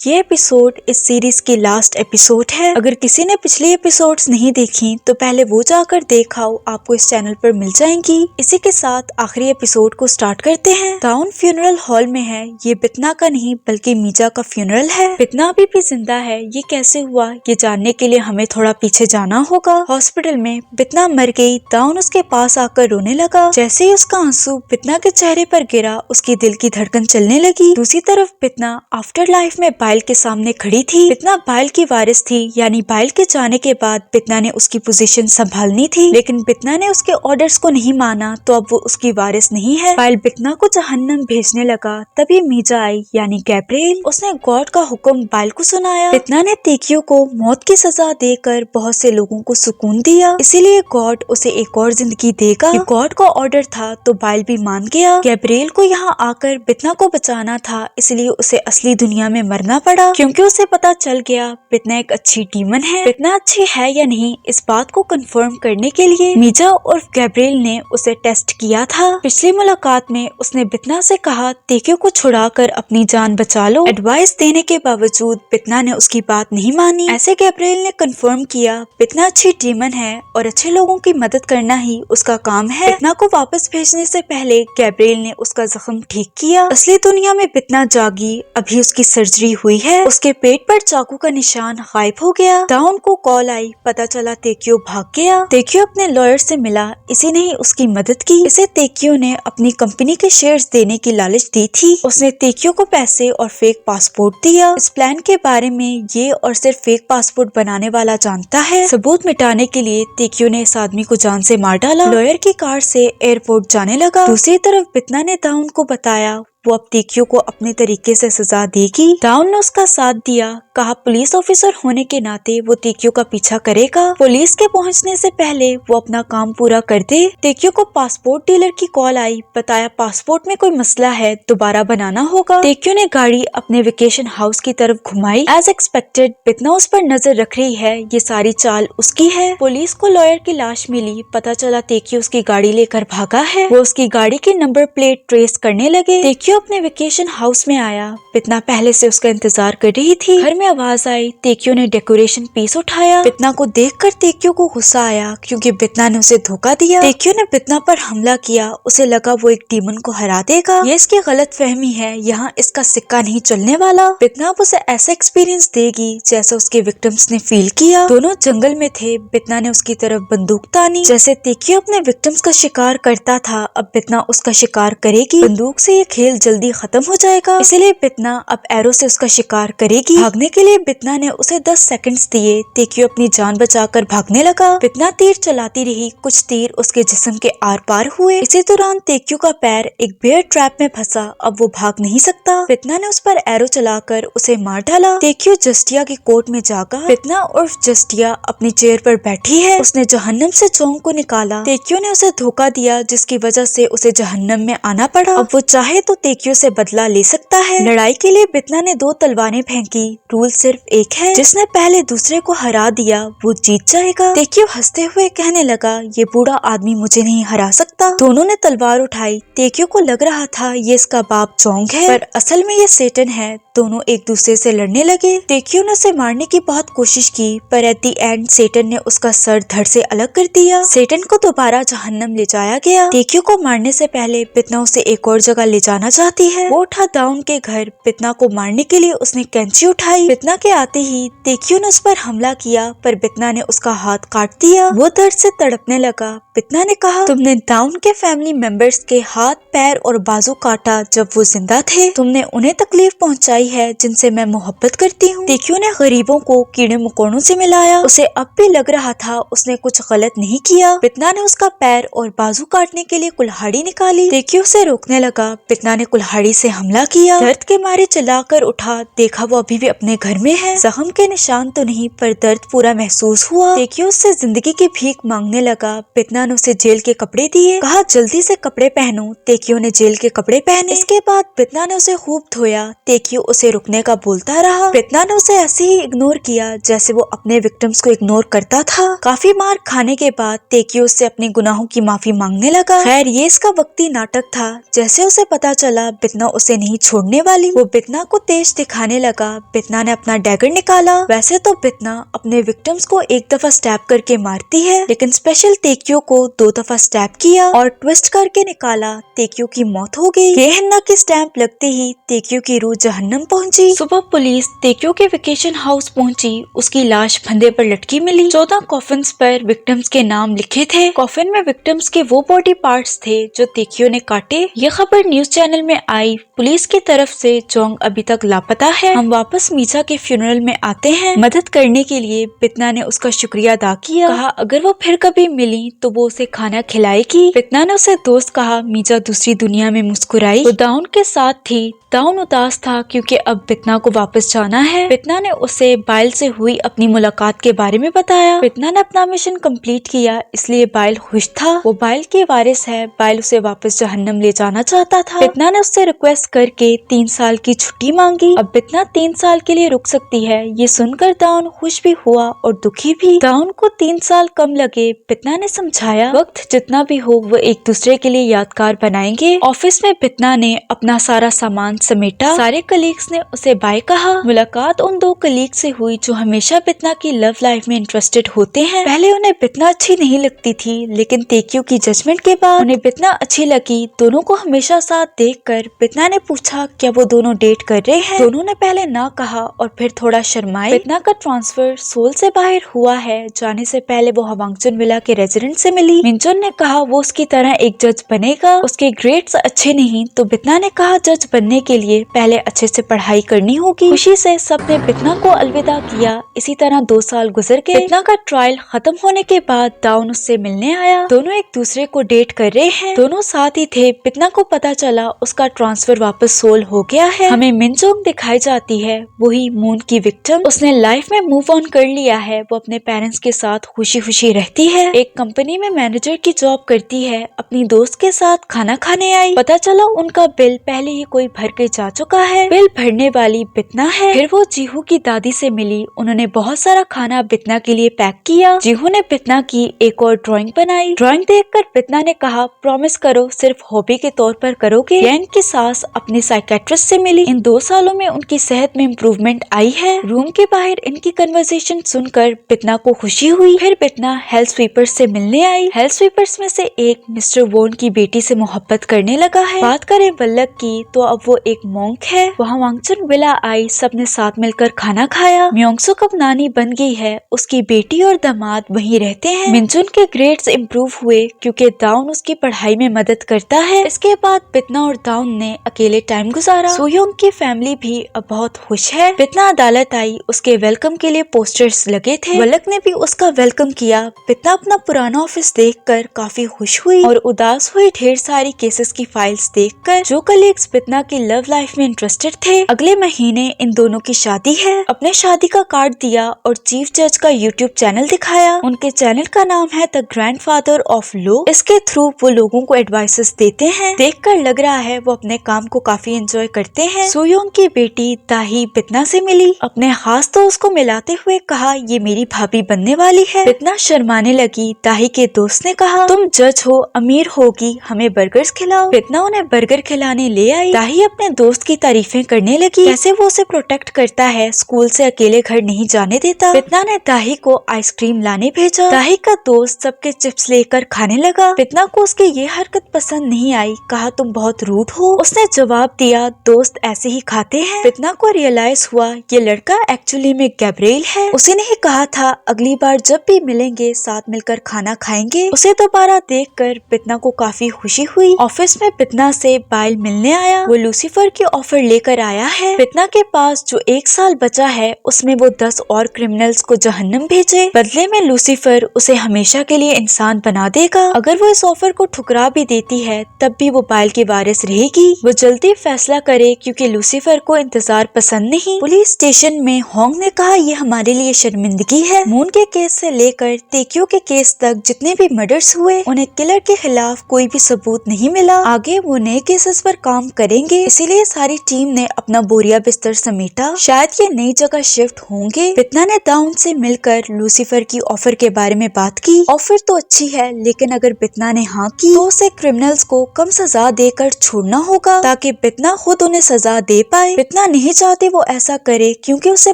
ये एपिसोड इस सीरीज की लास्ट एपिसोड है। अगर किसी ने पिछली एपिसोड्स नहीं देखी तो पहले वो जाकर देख आओ, आपको इस चैनल पर मिल जाएंगी। इसी के साथ आखिरी एपिसोड को स्टार्ट करते हैं। दाउन फ्यूनरल हॉल में है। ये बितना का नहीं बल्कि मीजा का फ्यूनरल है। बितना अभी भी जिंदा है। ये कैसे हुआ ये जानने के लिए हमें थोड़ा पीछे जाना होगा। हॉस्पिटल में बितना मर गई। दाउन उसके पास आकर रोने लगा। जैसे ही उसका आंसू बितना के चेहरे पर गिरा, उसकी दिल की धड़कन चलने लगी। दूसरी तरफ बितना आफ्टर लाइफ में बाइल के सामने खड़ी थी। बितना बाइल की वारिस थी, यानी बाइल के जाने के बाद बितना ने उसकी पोजीशन संभालनी थी, लेकिन बितना ने उसके ऑर्डर्स को नहीं माना तो अब वो उसकी वारिस नहीं है। बाइल बितना को जहन्नम भेजने लगा। तभी मीजा आई, यानी गैब्रिएल। उसने गॉड का हुक्म बाइल को सुनाया। बितना ने तेकियो को मौत की सजा देकर बहुत से लोगों को सुकून दिया, इसीलिए गॉड उसे एक और जिंदगी देगा। ये गॉड का ऑर्डर था तो बाइल भी मान गया। गैब्रिएल को यहाँ आकर बितना को बचाना था, इसलिए उसे असली दुनिया में मरना पड़ा, क्योंकि उसे पता चल गया बितना एक अच्छी डीमन है। बितना अच्छी है या नहीं, इस बात को कंफर्म करने के लिए मीजा और गैब्रिएल ने उसे टेस्ट किया था। पिछली मुलाकात में उसने बितना से कहा तेकियो को छुड़ाकर अपनी जान बचा लो। एडवाइस देने के बावजूद बितना ने उसकी बात नहीं मानी। ऐसे गैब्रिएल ने कंफर्म किया बितना अच्छी डीमन है और अच्छे लोगों की मदद करना ही उसका काम है। बितना को वापस भेजने से पहले गैब्रिएल ने उसका जख्म ठीक किया। असली दुनिया में बितना जागी। अभी उसकी सर्जरी हुई है। उसके पेट पर चाकू का निशान गायब हो गया। दाउन को कॉल आई, पता चला तेकियो भाग गया। तेकियो अपने लॉयर से मिला, इसी ने ही उसकी मदद की। इसे तेकियो ने अपनी कंपनी के शेयर्स देने की लालच दी थी। उसने तेकियो को पैसे और फेक पासपोर्ट दिया। इस प्लान के बारे में ये और सिर्फ फेक पासपोर्ट बनाने वाला जानता है। सबूत मिटाने के लिए तेकियो ने इस आदमी को जान से मार डाला। लॉयर की कार से एयरपोर्ट जाने लगा। दूसरी तरफ बितना ने दाउन को बताया वो अब तेकियो को अपने तरीके से सजा देगी। दाउन ने उसका साथ दिया, कहा पुलिस ऑफिसर होने के नाते वो तेकियो का पीछा करेगा। पुलिस के पहुंचने से पहले वो अपना काम पूरा कर दे। तेकियो को पासपोर्ट डीलर की कॉल आई, बताया पासपोर्ट में कोई मसला है, दोबारा बनाना होगा। तेकियो ने गाड़ी अपने वेकेशन हाउस की तरफ घुमाई। एज एक्सपेक्टेड बितना उस पर नजर रख रही है। ये सारी चाल उसकी है। पुलिस को लॉयर की लाश मिली, पता चला तेकियो उसकी गाड़ी लेकर भागा है। वो उसकी गाड़ी की नंबर प्लेट ट्रेस करने लगे। तेकियो अपने वेकेशन हाउस में आया। बितना पहले से उसका इंतजार कर रही थी। घर में आवाज आई, तेकियो ने डेकोरेशन पीस उठाया। बितना को देखकर तेकियो को गुस्सा आया, क्योंकि बितना ने उसे धोखा दिया। तेकियो ने बितना पर हमला किया। उसे लगा वो एक डीमन को हरा देगा। ये इसकी गलत फहमी है, यहाँ इसका सिक्का नहीं चलने वाला। बितना उसे ऐसा एक्सपीरियंस देगी जैसा उसके विक्टिम्स ने फील किया। दोनों जंगल में थे। बितना ने उसकी तरफ बंदूक तानी। जैसे तेकियो अपने विक्टिम्स का शिकार करता था, अब बितना उसका शिकार करेगी। बंदूक से ये खेल जल्दी खत्म हो जाएगा, इसलिए बितना अब एरो से उसका शिकार करेगी। भागने के लिए बितना ने उसे 10 सेकंड्स दिए। तेकियो अपनी जान बचाकर भागने लगा। बितना तीर चलाती रही। कुछ तीर उसके जिस्म के आर पार हुए। इसी दौरान तेकियो का पैर एक बेयर ट्रैप में फंसा। अब वो भाग नहीं सकता। बितना ने उस पर एरो चलाकर उसे मार डाला। तेकियो जस्टिया की कोर्ट में जागा। बितना उर्फ जस्टिया अपनी चेयर पर बैठी है। उसने जहन्नम से जोंग को निकाला। तेकियो ने उसे धोखा दिया, जिसकी वजह से उसे जहन्नम में आना पड़ा। अब वो चाहे तो तेकियो से बदला ले सकता है। लड़ाई के लिए बितना ने 2 तलवारें फेंकी। रूल सिर्फ एक है, जिसने पहले दूसरे को हरा दिया वो जीत जाएगा। तेकियो हंसते हुए कहने लगा, ये बूढ़ा आदमी मुझे नहीं हरा सकता। दोनों ने तलवार उठाई। तेकियो को लग रहा था ये इसका बाप जोंग है, पर असल में ये सेटन है। दोनों एक दूसरे से लड़ने लगे। तेकियो ने उसे मारने की बहुत कोशिश की, पर एट द एंड सेटन ने उसका सर धड़ से अलग कर दिया। सेटन को दोबारा जहन्नम ले जाया गया। तेकियो को मारने से पहले बितना उसे एक और जगह ले जाना चाहती है। वो उठा दाउन के घर। बितना को मारने के लिए उसने कैंची उठाई। बितना के आते ही तेकियो ने उस पर हमला किया, पर बितना ने उसका हाथ काट दिया। वो दर्द से तड़पने लगा। बितना ने कहा, तुमने दाउन के फैमिली मेंबर्स के हाथ, पैर और बाजू काटा जब वो जिंदा थे। तुमने उन्हें तकलीफ पहुंचाई है जिनसे मैं मोहब्बत करती हूँ। तेकियो ने गरीबों को कीड़े मकोड़ों से मिलाया। उसे अब भी लग रहा था उसने कुछ गलत नहीं किया। बितना ने उसका पैर और बाजू काटने के लिए कुल्हाड़ी निकाली। तेकियो उसे रोकने लगा। बितना ने कुल्हाड़ी से हमला किया। दर्द के मारे चिल्लाकर उठा, देखा वो अभी भी अपने घर में है। जख्म के निशान तो नहीं, पर दर्द पूरा महसूस हुआ। तेकियो उससे जिंदगी की भीख मांगने लगा। बितना ने उसे जेल के कपड़े दिए, कहा जल्दी से कपड़े पहनो। तेकियो ने जेल के कपड़े पहने। इसके बाद बितना ने उसे खूब धोया। तेकियो उसे रुकने का बोलता रहा। बितना ने उसे ऐसे ही इग्नोर किया जैसे वो अपने विक्टिम्स को इग्नोर करता था। काफी मार खाने के बाद तेकियो उससे अपने गुनाहों की माफी मांगने लगा। खैर ये इसका वक्ती नाटक था। जैसे उसे पता चला चला बितना उसे नहीं छोड़ने वाली। वो बितना को तेज दिखाने लगा। बितना ने अपना डैगर निकाला। वैसे तो बितना अपने विक्टिम्स को एक दफा स्टैब करके मारती है, लेकिन स्पेशल तेकियो को 2 दफा स्टैब किया और ट्विस्ट करके निकाला। तेकियो की मौत हो गई। गेहन्ना की स्टैंप लगते ही तेकियो की रूह जहन्नम पहुंची। सुबह पुलिस तेकियो के वेकेशन हाउस पहुंची। उसकी लाश फंदे पर लटकी मिली। 14 कॉफिन्स पर विक्टिम्स के नाम लिखे थे। कॉफिन में विक्टिम्स के वो बॉडी पार्ट्स थे जो तेकियो ने काटे। ये खबर न्यूज चैनल में आई। पुलिस की तरफ से जोंग अभी तक लापता है। हम वापस मीजा के फ्यूनरल में आते हैं। मदद करने के लिए बितना ने उसका शुक्रिया अदा किया। कहा अगर वो फिर कभी मिली तो वो उसे खाना खिलाएगी। बितना ने उसे दोस्त कहा। मीजा दूसरी दुनिया में मुस्कुराई। वो दाउन के साथ थी। दाउन उदास था क्योंकि अब बितना को वापस जाना है। बितना ने उसे बाइल से हुई अपनी मुलाकात के बारे में बताया। बितना ने अपना मिशन कंप्लीट किया, इसलिए बाइल खुश था। वो बाइल के वारिस है। बाइल उसे वापस जहन्नम ले जाना चाहता था। बितना ने उससे रिक्वेस्ट करके 3 साल की छुट्टी मांगी। अब बितना 3 साल के लिए रुक सकती है। ये सुनकर दाउन खुश भी हुआ और दुखी भी। दाउन को 3 साल कम लगे। बितना ने समझाया वक्त जितना भी हो वो एक दूसरे के लिए यादगार बनाएंगे। ऑफिस में बितना ने अपना सारा सामान समेटा। सारे कलीग्स ने उसे बाय कहा। मुलाकात उन 2 कलीग से हुई जो हमेशा बितना की लव लाइफ में इंटरेस्टेड होते हैं। पहले उन्हें बितना अच्छी नहीं लगती थी, लेकिन तेकियो की जजमेंट के बाद उन्हें बितना अच्छी लगी। दोनों को हमेशा साथ देखकर बितना ने पूछा क्या वो दोनों डेट कर रहे हैं। दोनों ने पहले ना कहा और फिर थोड़ा शर्माए। बितना का ट्रांसफर सोल से बाहर हुआ है। जाने से पहले वो हवांगचुन विला के रेजिडेंट से मिली। मिंजुन ने कहा वो उसकी तरह एक जज बनेगा। उसके ग्रेड्स अच्छे नहीं, तो बितना ने कहा जज बनने के लिए पहले अच्छे से पढ़ाई करनी होगी। खुशी से सबने बितना को अलविदा किया। इसी तरह 2 साल गुजर गए। बितना का ट्रायल खत्म होने के बाद दाउन उससे मिलने आया। दोनों एक दूसरे को डेट कर रहे हैं। दोनों साथ ही थे। बितना को पता चला उसका ट्रांसफर वापस सोल हो गया है। हमें मिनजोंग दिखाई जाती है, वही मून की विक्टिम। उसने लाइफ में मूव ऑन कर लिया है। वो अपने पेरेंट्स के साथ खुशी खुशी रहती है। एक कंपनी में मैनेजर की जॉब करती है। अपनी दोस्त के साथ खाना खाने आई। पता चला उनका बिल पहले ही कोई भर के जा चुका है। बिल भरने वाली बितना है। फिर वो जीहू की दादी से मिली। उन्होंने बहुत सारा खाना बितना के लिए पैक किया। जीहू ने बितना की एक और ड्राइंग बनाई। ड्राइंग देखकर बितना ने कहा प्रॉमिस करो सिर्फ हॉबी के तौर पर करोगे। यंग की सास अपनी साइकेट्रिस्ट से मिली। इन 2 सालों में उनकी सेहत में इम्प्रूवमेंट आई है। रूम के बाहर इनकी कन्वर्सेशन सुनकर बितना को खुशी हुई। फिर बितना हेल्थ स्वीपर्स से मिलने आई। हेल्थ स्वीपर्स में से एक मिस्टर वोन की बेटी से मोहब्बत करने लगा है। बात करें वल्लक की तो अब वो एक मॉन्क है। वहाँ वांगचुन विला आई। सबने साथ मिलकर खाना खाया। म्योंगसुक अब नानी बन गई है। उसकी बेटी और दामाद वहीं रहते हैं। मिंजुन के ग्रेड्स इम्प्रूव हुए क्योंकि दाउन उसकी पढ़ाई में मदद करता है। इसके बाद बितना और दाउन ने अकेले टाइम गुजारा। सोयोंग की फैमिली भी अब बहुत खुश है। बितना अदालत आई। उसके वेलकम के लिए पोस्टर्स लगे थे। वल्लक ने भी उसका वेलकम किया। बितना अपना पुराना ऑफिस देखकर काफी खुश हुई और उदास हुई ढेर सारी केसेस की फाइल्स देखकर। जो कलीग्स बितना की लव लाइफ में इंटरेस्टेड थे, अगले महीने इन दोनों की शादी है। अपने शादी का कार्ड दिया और चीफ जज का यूट्यूब चैनल दिखाया। उनके चैनल का नाम है द ग्रैंडफादर ऑफ लो। इसके थ्रू वो लोगों को एडवाइसेस देते हैं। देखकर लग रहा है वो अपने काम को काफी एंजॉय करते हैं। सोयोंग की बेटी ताही बितना से मिली। अपने खास दोस्त को मिलाते हुए कहा ये मेरी भाभी बनने वाली है। बितना शर्माने लगी। ताही के दोस्त ने कहा तुम जज हो, अमीर होगी, हमें बर्गर्स खिलाओ। बितना उन्हें बर्गर खिलाने ले आई। ताही अपने दोस्त की तारीफें करने लगी, कैसे वो उसे प्रोटेक्ट करता है, स्कूल से अकेले घर नहीं जाने देता। बितना ने ताही को आइसक्रीम लाने भेजा। ताही का दोस्त सबके चिप्स लेकर खाने लगा। बितना को उसकी ये हरकत पसंद नहीं आई। कहा तुम बहुत रूड हो। उसने जवाब दिया दोस्त ऐसे ही खाते हैं। बितना को रियलाइज हुआ ये लड़का एक्चुअली में गैब्रिएल है। उसी ने ही कहा था अगली बार जब भी मिलेंगे साथ मिलकर खाना खाएंगे। उसे दोबारा देखकर बितना को काफी खुशी हुई। ऑफिस में बितना से बाइल मिलने आया। वो लूसीफर की ऑफर लेकर आया है। बितना के पास जो 1 साल बचा है उसमें वो 10 और क्रिमिनल्स को जहन्नम भेजे। बदले में लूसीफर उसे हमेशा के लिए इंसान बना देगा। अगर वो इस ऑफर को ठुकरा भी देती है तब भी वो बाइल की वारिस रहेगी। वो जल्दी फैसला करे क्योंकि लूसीफर को इंतजार पसंद नहीं। पुलिस स्टेशन में होंग ने कहा ये हमारे लिए शर्मिंदगी है। मून के केस से लेकर तेकियो के केस तक जितने भी मर्डर्स हुए उन्हें किलर के खिलाफ कोई भी सबूत नहीं मिला। आगे वो नए केसेस पर काम करेंगे, इसीलिए सारी टीम ने अपना बोरिया बिस्तर समेटा। शायद ये नई जगह शिफ्ट होंगे। बितना ने दाउन से मिलकर लूसीफर की ऑफर के बारे में बात की। ऑफर तो अच्छी है लेकिन अगर बितना ने हाँ की तो उसे क्रिमिनल्स को कम सजा देकर छोड़ना ढूंढना होगा ताकि बितना खुद उन्हें सजा दे पाए। बितना नहीं चाहती वो ऐसा करे क्योंकि उसे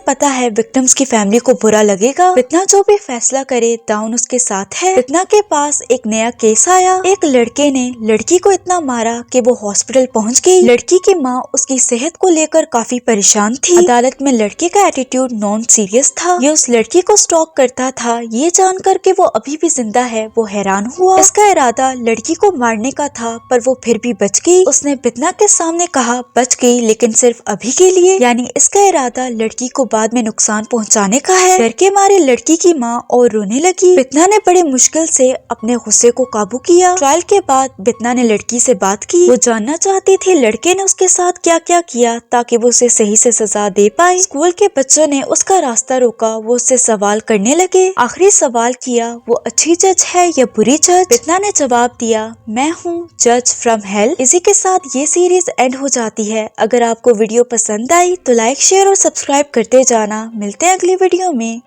पता है विक्टिम्स की फैमिली को बुरा लगेगा। बितना जो भी फैसला करे दाउन उसके साथ है। बितना के पास एक नया केस आया। एक लड़के ने लड़की को इतना मारा कि वो हॉस्पिटल पहुंच गई। लड़की की माँ उसकी सेहत को लेकर काफी परेशान थी। अदालत में लड़के का एटीट्यूड नॉन सीरियस था। ये उस लड़की को स्टॉक करता था। ये जानकर के वो अभी भी जिंदा है वो हैरान हुआ। इसका इरादा लड़की को मारने का था पर वो फिर भी बच गई। उसने बितना के सामने कहा बच गई लेकिन सिर्फ अभी के लिए, यानी इसका इरादा लड़की को बाद में नुकसान पहुंचाने का है। डर के मारे लड़की की माँ और रोने लगी। बितना ने बड़े मुश्किल से अपने गुस्से को काबू किया। ट्रायल के बाद बितना ने लड़की से बात की। वो जानना चाहती थी लड़के ने उसके साथ क्या क्या किया ताकि वो उसे सही से सजा दे पाए। स्कूल के बच्चों ने उसका रास्ता रोका। वो उससे सवाल करने लगे। आखिरी सवाल किया वो अच्छी जज है या बुरी जज। बितना ने जवाब दिया मैं हूँ जज फ्रॉम हेल। इसी के साथ ये सीरीज एंड हो जाती है। अगर आपको वीडियो पसंद आई तो लाइक शेयर और सब्सक्राइब करते जाना। मिलते हैं अगली वीडियो में।